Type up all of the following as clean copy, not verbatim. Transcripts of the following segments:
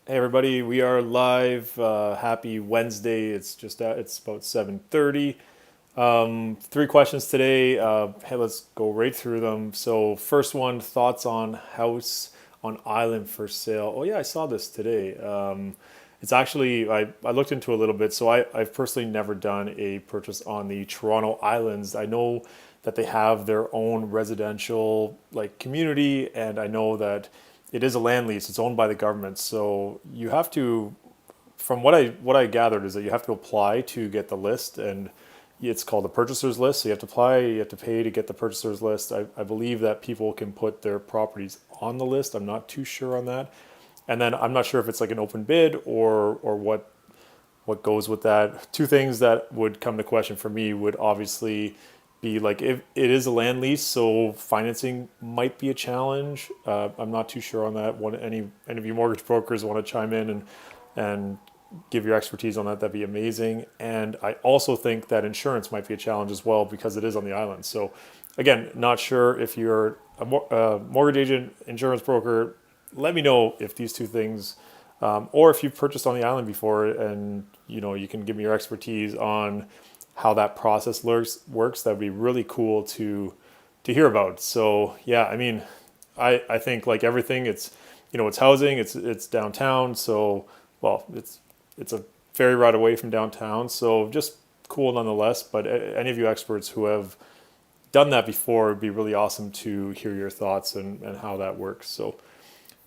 Hey everybody, we are live. Happy Wednesday. It's about 7:30. Three questions today. Hey, let's go right through them. So first one, thoughts on house on island for sale. Oh yeah, I saw this today. It's actually I looked into a little bit. So I've personally never done a purchase on the Toronto Islands. I know that they have their own residential like community, and I know that it is a land lease. It's owned by the government, so you have to. From what I gathered is that you have to apply to get the list, and it's called the purchasers list. So you have to apply, you have to pay to get the purchasers list. I believe that people can put their properties on the list. I'm not too sure on that, and then I'm not sure if it's like an open bid or what goes with that. Two things that would come to question for me would obviously be like if it is a land lease, so financing might be a challenge. I'm not too sure on that. Any of you mortgage brokers want to chime in and give your expertise on that, that'd be amazing. And I also think that insurance might be a challenge as well because it is on the island. So again, not sure if you're a mortgage agent, insurance broker. Let me know if these two things, or if you've purchased on the island before, and you can give me your expertise on how that process works. That'd be really cool to hear about. So yeah, I mean, I think like everything, it's housing, it's downtown, so well, it's a ferry ride away from downtown, so just cool nonetheless. But any of you experts who have done that before, it'd be really awesome to hear your thoughts and how that works. So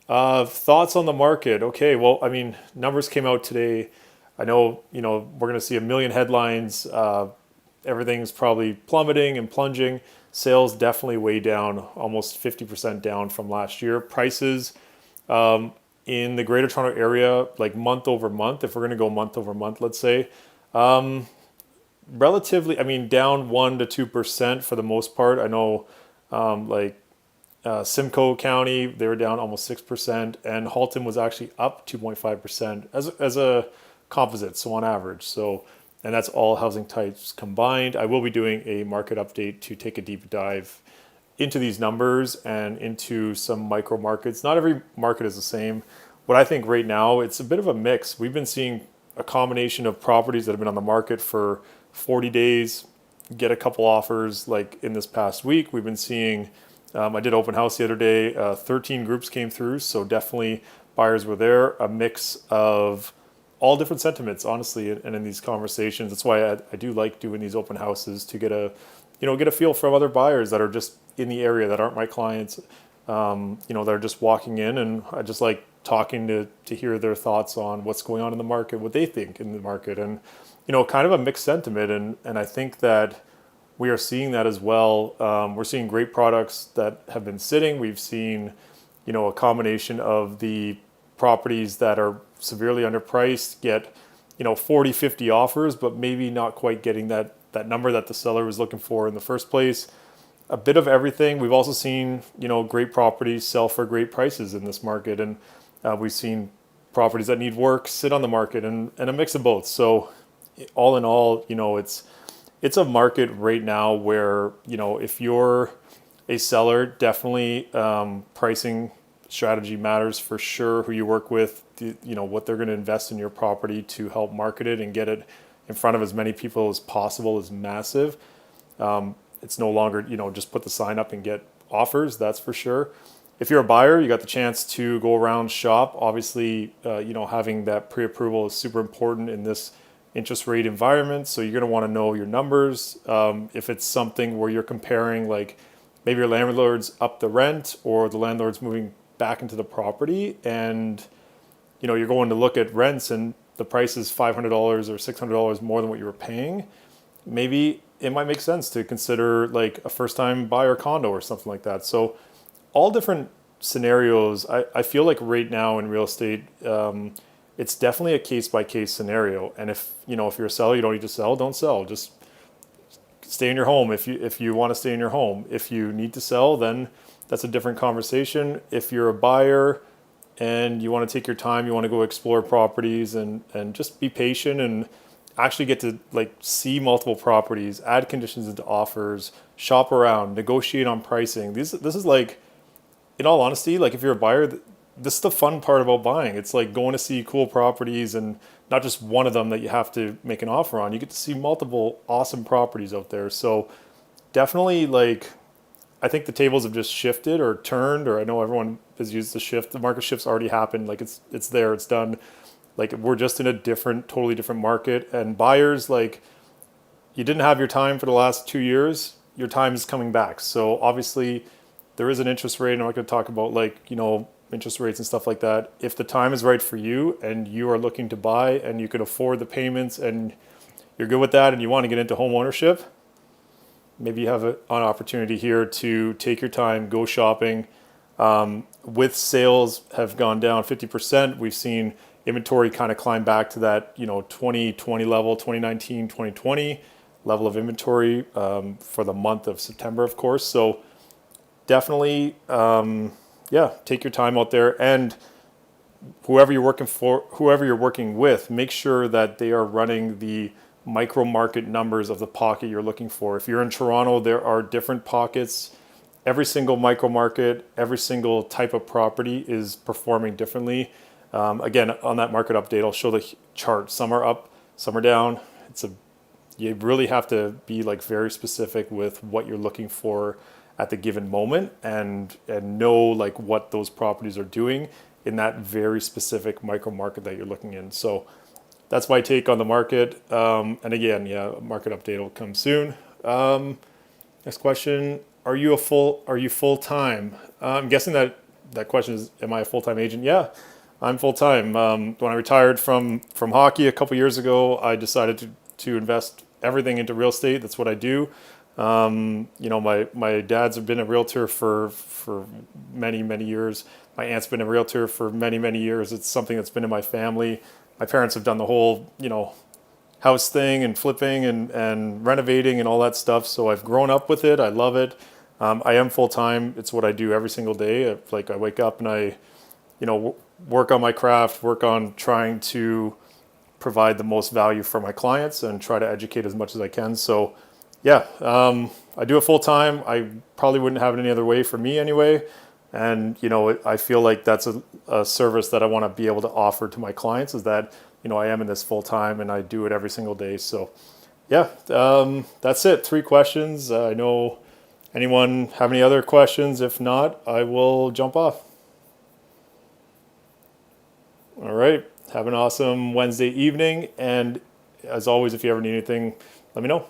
thoughts on the market. Okay, well, I mean, numbers came out today. I know, we're going to see a million headlines. Everything's probably plummeting and plunging. Sales definitely way down, almost 50% down from last year. Prices in the Greater Toronto Area, like month over month, if we're going to go month over month, let's say, relatively, I mean, down 1 to 2% for the most part. I know, like Simcoe County, they were down almost 6%, and Halton was actually up 2.5% as a composite, so on average. So, and that's all housing types combined. I will be doing a market update to take a deep dive into these numbers and into some micro markets. Not every market is the same. What I think right now, it's a bit of a mix. We've been seeing a combination of properties that have been on the market for 40 days, get a couple offers like in this past week. We've been seeing, I did open house the other day, 13 groups came through, so definitely buyers were there. A mix of all different sentiments, honestly, and in these conversations. That's why I do like doing these open houses to get a feel from other buyers that are just in the area that aren't my clients, that are just walking in, and I just like talking to hear their thoughts on what's going on in the market, what they think in the market, and kind of a mixed sentiment, and I think that we are seeing that as well. We're seeing great products that have been sitting. We've seen, a combination of the properties that are severely underpriced get, 40, 50 offers, but maybe not quite getting that number that the seller was looking for in the first place. A bit of everything. We've also seen, great properties sell for great prices in this market, and we've seen properties that need work sit on the market, and a mix of both. So, all in all, it's a market right now where if you're a seller, definitely pricing strategy matters for sure. Who you work with, what they're going to invest in your property to help market it and get it in front of as many people as possible is massive. It's no longer just put the sign up and get offers. That's for sure. If you're a buyer, you got the chance to go around shop. Obviously, having that pre-approval is super important in this interest rate environment. So you're going to want to know your numbers. If it's something where you're comparing, like maybe your landlord's up the rent or the landlord's moving back into the property, and you're going to look at rents and the price is $500 or $600 more than what you were paying, maybe it might make sense to consider like a first-time buyer condo or something like that. So all different scenarios. I feel like right now in real estate, it's definitely a case-by-case scenario. And if you're a seller, you don't need to sell, don't sell. Just stay in your home if you want to stay in your home. If you need to sell, then that's a different conversation. If you're a buyer and you want to take your time, you want to go explore properties and just be patient and actually get to like see multiple properties, add conditions into offers, shop around, negotiate on pricing. This is like, in all honesty, like if you're a buyer, this is the fun part about buying. It's like going to see cool properties and not just one of them that you have to make an offer on. You get to see multiple awesome properties out there. So definitely, like, I think the tables have just shifted or turned, or I know everyone has used the shift. The market shift's already happened. Like it's there, it's done. Like we're just in a different, totally different market. And buyers, like, you didn't have your time for the last 2 years. Your time is coming back. So obviously, there is an interest rate. And I'm not going to talk about, like, interest rates and stuff like that. If the time is right for you and you are looking to buy and you can afford the payments and you're good with that and you want to get into home ownership, maybe you have an opportunity here to take your time, go shopping. With sales have gone down 50%, we've seen inventory kind of climb back to that 2020 level, 2019, 2020 level of inventory for the month of September, of course. So definitely, yeah, take your time out there, and whoever you're working with, make sure that they are running the micro market numbers of the pocket you're looking for. If you're in Toronto, there are different pockets. Every single micro market, every single type of property is performing differently. Again, on that market update, I'll show the chart. Some are up, some are down. You really have to be like very specific with what you're looking for at the given moment, and know like what those properties are doing in that very specific micro market that you're looking in. So that's my take on the market. And again, yeah, market update will come soon. Next question: Are you full time? I'm guessing that question is, am I a full time agent? Yeah, I'm full time. When I retired from hockey a couple years ago, I decided to invest everything into real estate. That's what I do. My dad's have been a realtor for many years. My aunt's been a realtor for many years. It's something that's been in my family. My parents have done the whole, house thing and flipping and renovating and all that stuff. So I've grown up with it. I love it. I am full time. It's what I do every single day. I wake up and I, work on my craft, work on trying to provide the most value for my clients and try to educate as much as I can. So yeah, I do it full time. I probably wouldn't have it any other way for me anyway. And, I feel like that's a service that I want to be able to offer to my clients, is that, I am in this full time and I do it every single day. So yeah, that's it. 3 questions. I know anyone have any other questions? If not, I will jump off. All right. Have an awesome Wednesday evening. And as always, if you ever need anything, let me know.